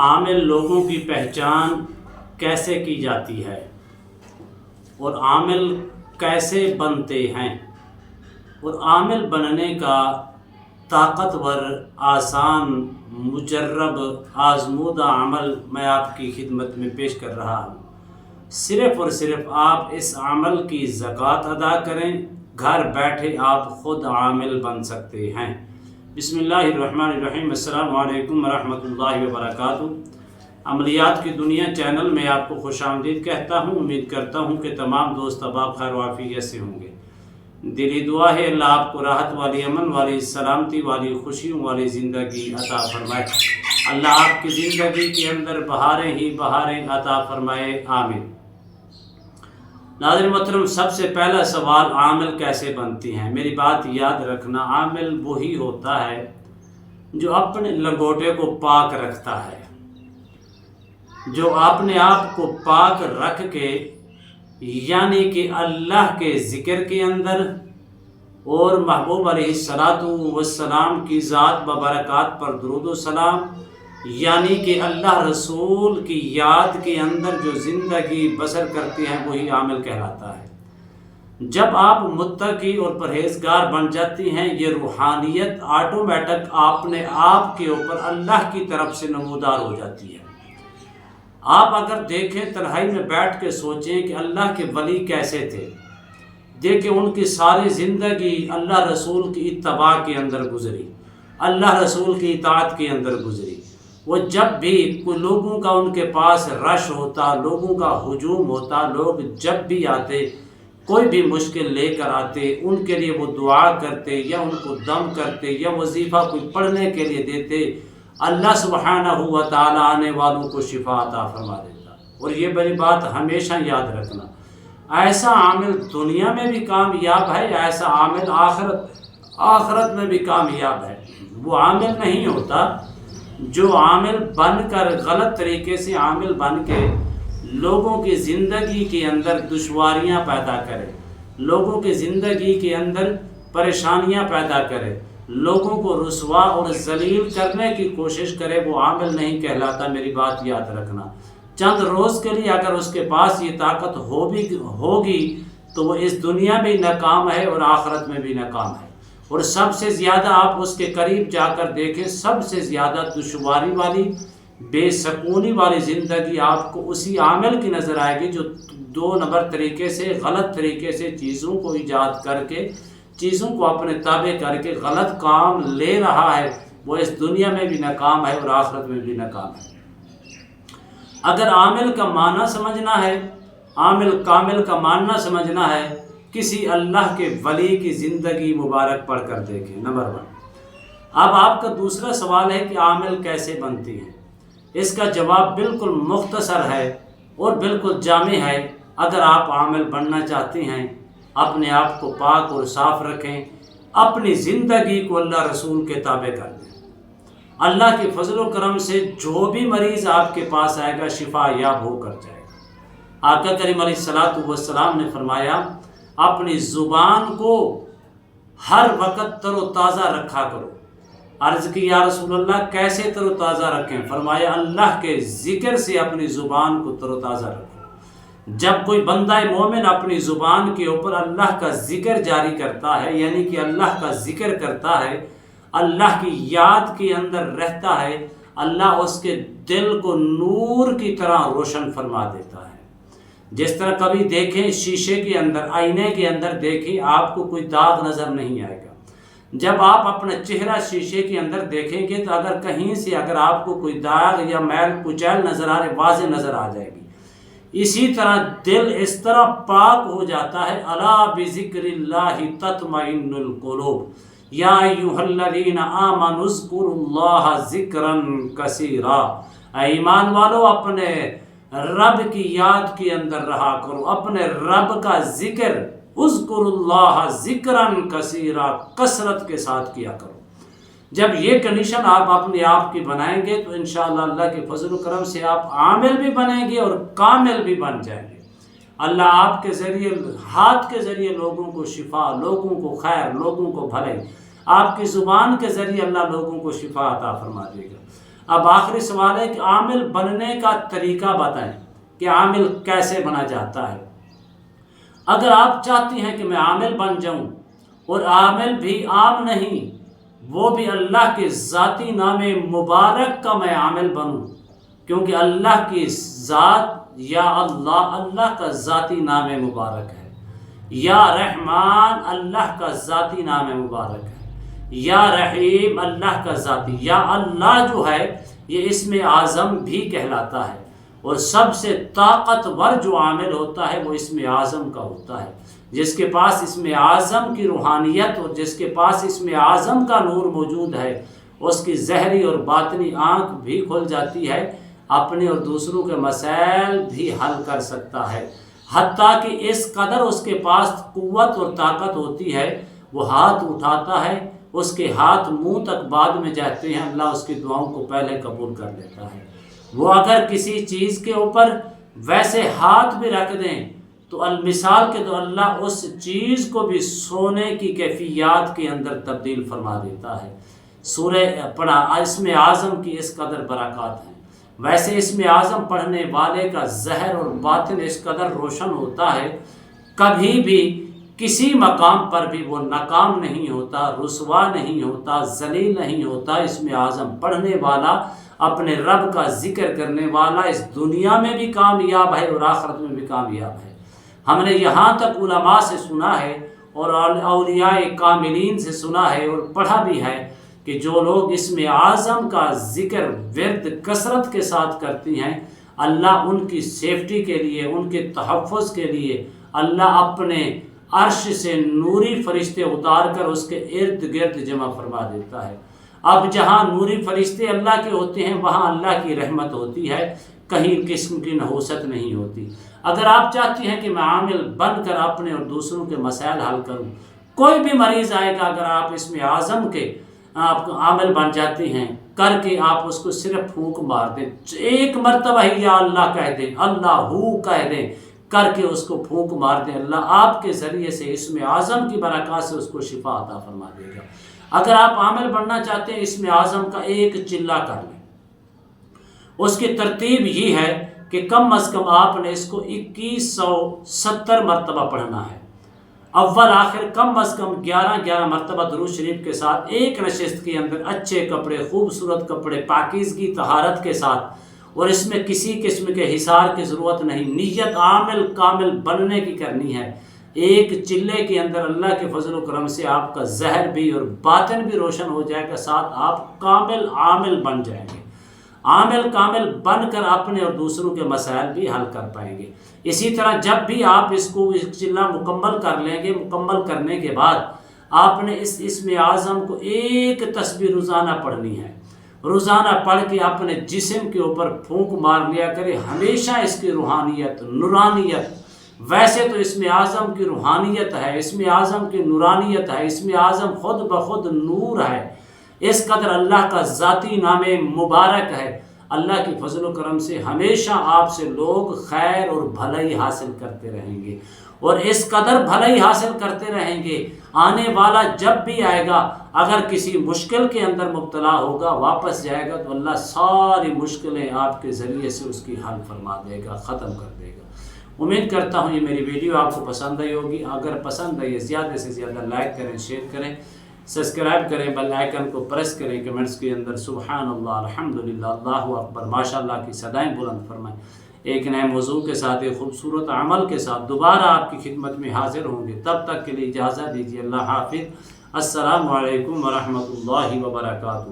عامل لوگوں کی پہچان کیسے کی جاتی ہے اور عامل کیسے بنتے ہیں، اور عامل بننے کا طاقتور، آسان، مجرب، آزمودہ عمل میں آپ کی خدمت میں پیش کر رہا ہوں۔ صرف اور صرف آپ اس عمل کی زکوٰۃ ادا کریں، گھر بیٹھے آپ خود عامل بن سکتے ہیں۔ بسم اللہ الرحمن الرحیم۔ السلام علیکم ورحمۃ اللہ وبرکاتہ۔ عملیات کی دنیا چینل میں آپ کو خوش آمدید کہتا ہوں۔ امید کرتا ہوں کہ تمام دوست احباب خیر و عافیت سے ہوں گے۔ دلی دعا ہے اللہ آپ کو راحت والی، امن والی، سلامتی والی، خوشیوں والی زندگی عطا فرمائے۔ اللہ آپ کی زندگی کے اندر بہاریں ہی بہاریں عطا فرمائے، آمین۔ ناظرین محترم، سب سے پہلا سوال، عامل کیسے بنتی ہیں؟ میری بات یاد رکھنا، عامل وہی ہوتا ہے جو اپنے لنگوٹے کو پاک رکھتا ہے، جو اپنے آپ کو پاک رکھ کے، یعنی کہ اللہ کے ذکر کے اندر اور محبوب علیہ الصلاۃ والسلام کی ذات ببرکات پر درود و سلام، یعنی کہ اللہ رسول کی یاد کے اندر جو زندگی بسر کرتے ہیں وہی عامل کہلاتا ہے۔ جب آپ متقی اور پرہیزگار بن جاتی ہیں، یہ روحانیت آٹومیٹک اپنے آپ کے اوپر اللہ کی طرف سے نمودار ہو جاتی ہے۔ آپ اگر دیکھیں، تنہائی میں بیٹھ کے سوچیں کہ اللہ کے ولی کیسے تھے، دیکھیں ان کی ساری زندگی اللہ رسول کی اتباع کے اندر گزری، اللہ رسول کی اطاعت کے اندر گزری۔ وہ جب بھی کوئی لوگوں کا ان کے پاس رش ہوتا، لوگوں کا ہجوم ہوتا، لوگ جب بھی آتے، کوئی بھی مشکل لے کر آتے، ان کے لیے وہ دعا کرتے یا ان کو دم کرتے یا وظیفہ کوئی پڑھنے کے لیے دیتے، اللہ سبحانہ و تعالی آنے والوں کو شفا عطا فرما دیتا۔ اور یہ بڑی بات ہمیشہ یاد رکھنا، ایسا عامل دنیا میں بھی کامیاب ہے، ایسا عامل آخرت میں بھی کامیاب ہے۔ وہ عامل نہیں ہوتا جو عامل بن کر، غلط طریقے سے عامل بن کے لوگوں کی زندگی کے اندر دشواریاں پیدا کرے، لوگوں کی زندگی کے اندر پریشانیاں پیدا کرے، لوگوں کو رسوا اور ذلیل کرنے کی کوشش کرے، وہ عامل نہیں کہلاتا۔ میری بات یاد رکھنا، چند روز کے لیے اگر اس کے پاس یہ طاقت ہوگی تو وہ اس دنیا میں ناکام ہے اور آخرت میں بھی ناکام ہے۔ اور سب سے زیادہ آپ اس کے قریب جا کر دیکھیں، سب سے زیادہ دشواری والی، بے سکونی والی زندگی آپ کو اسی عامل کی نظر آئے گی جو دو نمبر طریقے سے، غلط طریقے سے چیزوں کو ایجاد کر کے، چیزوں کو اپنے تابع کر کے غلط کام لے رہا ہے، وہ اس دنیا میں بھی ناکام ہے اور آخرت میں بھی ناکام ہے۔ اگر عامل کا معنی سمجھنا ہے، عامل کامل کا معنی سمجھنا ہے، کسی اللہ کے ولی کی زندگی مبارک پڑھ کر دیکھیں۔ نمبر 1۔ اب آپ کا دوسرا سوال ہے کہ عامل کیسے بنتی ہیں؟ اس کا جواب بالکل مختصر ہے اور بالکل جامع ہے۔ اگر آپ عامل بننا چاہتے ہیں، اپنے آپ کو پاک اور صاف رکھیں، اپنی زندگی کو اللہ رسول کے تابع کر دیں، اللہ کے فضل و کرم سے جو بھی مریض آپ کے پاس آئے گا شفا یاب ہو کر جائے گا۔ آقا کریم علیہ الصلاۃ والسلام نے فرمایا، اپنی زبان کو ہر وقت تر و تازہ رکھا کرو۔ عرض کی یا رسول اللہ کیسے تر و تازہ رکھیں؟ فرمایا اللہ کے ذکر سے اپنی زبان کو تر و تازہ رکھو۔ جب کوئی بندہ مومن اپنی زبان کے اوپر اللہ کا ذکر جاری کرتا ہے، یعنی کہ اللہ کا ذکر کرتا ہے، اللہ کی یاد کے اندر رہتا ہے، اللہ اس کے دل کو نور کی طرح روشن فرما دیتا ہے۔ جس طرح کبھی دیکھیں شیشے کے اندر، آئینے کے اندر دیکھیں، آپ کو کوئی داغ نظر نہیں آئے گا۔ جب آپ اپنا چہرہ شیشے کے اندر دیکھیں گے تو اگر کہیں سے اگر آپ کو کوئی داغ یا میل کچیل نظر آ رہے، واضح نظر آ جائے گی۔ اسی طرح دل اس طرح پاک ہو جاتا ہے، الا بذکر اللہ تطمئن القلوب یا ایھا الذین آمنوا اذکروا اللہ ذکرا کثیرا۔ اے ایمان والو، اپنے رب کی یاد کے اندر رہا کرو، اپنے رب کا ذکر، اذکر اللہ ذکرن کثیرا، کثرت کے ساتھ کیا کرو۔ جب یہ کنڈیشن آپ اپنے آپ کی بنائیں گے تو انشاءاللہ اللہ کے فضل و کرم سے آپ عامل بھی بنیں گے اور کامل بھی بن جائیں گے۔ اللہ آپ کے ذریعے، ہاتھ کے ذریعے لوگوں کو شفا، لوگوں کو خیر، لوگوں کو بھلائی، آپ کی زبان کے ذریعے اللہ لوگوں کو شفا عطا فرما دے گا۔ اب آخری سوال ہے کہ عامل بننے کا طریقہ بتائیں کہ عامل کیسے بنا جاتا ہے۔ اگر آپ چاہتی ہیں کہ میں عامل بن جاؤں، اور عامل بھی عام نہیں، وہ بھی اللہ کے ذاتی نام مبارک کا میں عامل بنوں، کیونکہ اللہ کی ذات یا اللہ کا ذاتی نام مبارک ہے، یا رحمان اللہ کا ذاتی نام مبارک ہے، یا رحیم اللہ کا ذاتی، یا اللہ جو ہے یہ اسم اعظم بھی کہلاتا ہے، اور سب سے طاقتور جو عامل ہوتا ہے وہ اسم اعظم کا ہوتا ہے۔ جس کے پاس اسم اعظم کی روحانیت اور جس کے پاس اسم اعظم کا نور موجود ہے، اس کی ظاہری اور باطنی آنکھ بھی کھل جاتی ہے، اپنے اور دوسروں کے مسائل بھی حل کر سکتا ہے، حتیٰ کہ اس قدر اس کے پاس قوت اور طاقت ہوتی ہے، وہ ہاتھ اٹھاتا ہے، اس کے ہاتھ منہ تک بعد میں جاتے ہیں، اللہ اس کی دعاؤں کو پہلے قبول کر لیتا ہے۔ وہ اگر کسی چیز کے اوپر ویسے ہاتھ بھی رکھ دیں تو المثال کے تو اللہ اس چیز کو بھی سونے کی کیفیات کے اندر تبدیل فرما دیتا ہے۔ سورہ پڑھا، اسم اعظم کی اس قدر برکات ہیں۔ ویسے اسم اعظم پڑھنے والے کا ظاہر اور باطن اس قدر روشن ہوتا ہے، کبھی بھی کسی مقام پر بھی وہ ناکام نہیں ہوتا، رسوا نہیں ہوتا، ذلیل نہیں ہوتا۔ اسم اعظم پڑھنے والا، اپنے رب کا ذکر کرنے والا اس دنیا میں بھی کامیاب ہے اور آخرت میں بھی کامیاب ہے۔ ہم نے یہاں تک علماء سے سنا ہے اور اولیاء کاملین سے سنا ہے اور پڑھا بھی ہے کہ جو لوگ اسم اعظم کا ذکر ورد کثرت کے ساتھ کرتی ہیں، اللہ ان کی سیفٹی کے لیے، ان کے تحفظ کے لیے اللہ اپنے عرش سے نوری فرشتے اتار کر اس کے ارد گرد جمع فرما دیتا ہے۔ اب جہاں نوری فرشتے اللہ کے ہوتے ہیں وہاں اللہ کی رحمت ہوتی ہے، کہیں قسم کی نحوست نہیں ہوتی۔ اگر آپ چاہتی ہیں کہ میں عامل بن کر اپنے اور دوسروں کے مسائل حل کروں، کوئی بھی مریض آئے گا، اگر آپ اسم اعظم کے آپ عامل بن جاتے ہیں، کر کے آپ اس کو صرف پھونک مار دیں، ایک مرتبہ ہی یا اللہ کہہ دیں، اللہ ہو کہہ دیں، کر کے اس کو پھونک مار دیں، اللہ آپ کے ذریعے سے اسم اعظم کی برکات سے اس کو شفا عطا فرما دے گا۔ اگر آپ عامل بننا چاہتے ہیں، اسم اعظم کا ایک چلہ کر لیں۔ اس کی ترتیب یہ ہے کہ کم از کم آپ نے اس کو 2170 مرتبہ پڑھنا ہے۔ اول آخر کم از کم 11 مرتبہ درود شریف کے ساتھ ایک نشست کے اندر اچھے کپڑے، خوبصورت کپڑے، پاکیزگی طہارت کے ساتھ، اور اس میں کسی قسم کے حصار کی ضرورت نہیں، نیت عامل کامل بننے کی کرنی ہے۔ ایک چلے کے اندر اللہ کے فضل و کرم سے آپ کا ظاہر بھی اور باطن بھی روشن ہو جائے گا، ساتھ آپ کامل عامل بن جائیں گے، عامل کامل بن کر اپنے اور دوسروں کے مسائل بھی حل کر پائیں گے۔ اسی طرح جب بھی آپ اس کو چلہ مکمل کر لیں گے، مکمل کرنے کے بعد آپ نے اس اسم اعظم کو ایک تسبیح روزانہ پڑھنی ہے۔ روزانہ پڑھ کے اپنے جسم کے اوپر پھونک مار لیا کرے، ہمیشہ اس کی روحانیت، نورانیت، ویسے تو اسم اعظم کی روحانیت ہے، اسم اعظم کی نورانیت ہے، اسم اعظم خود بخود نور ہے، اس قدر اللہ کا ذاتی نام مبارک ہے۔ اللہ کی فضل و کرم سے ہمیشہ آپ سے لوگ خیر اور بھلائی حاصل کرتے رہیں گے، اور اس قدر بھلائی حاصل کرتے رہیں گے، آنے والا جب بھی آئے گا اگر کسی مشکل کے اندر مبتلا ہوگا، واپس جائے گا تو اللہ ساری مشکلیں آپ کے ذریعے سے اس کی حل فرما دے گا، ختم کر دے گا۔ امید کرتا ہوں یہ میری ویڈیو آپ کو پسند آئی ہوگی۔ اگر پسند آئی زیادہ سے زیادہ لائک کریں، شیئر کریں، سبسکرائب کریں، بیل آئیکن کو پریس کریں، کمنٹس کے اندر سبحان اللہ، الحمدللہ، اللہ اکبر، ماشاءاللہ کی صدائیں بلند فرمائیں۔ ایک نئے موضوع کے ساتھ، ایک خوبصورت عمل کے ساتھ دوبارہ آپ کی خدمت میں حاضر ہوں گے۔ تب تک کے لیے اجازت دیجیے، اللہ حافظ، السلام علیکم ورحمۃ اللہ وبرکاتہ۔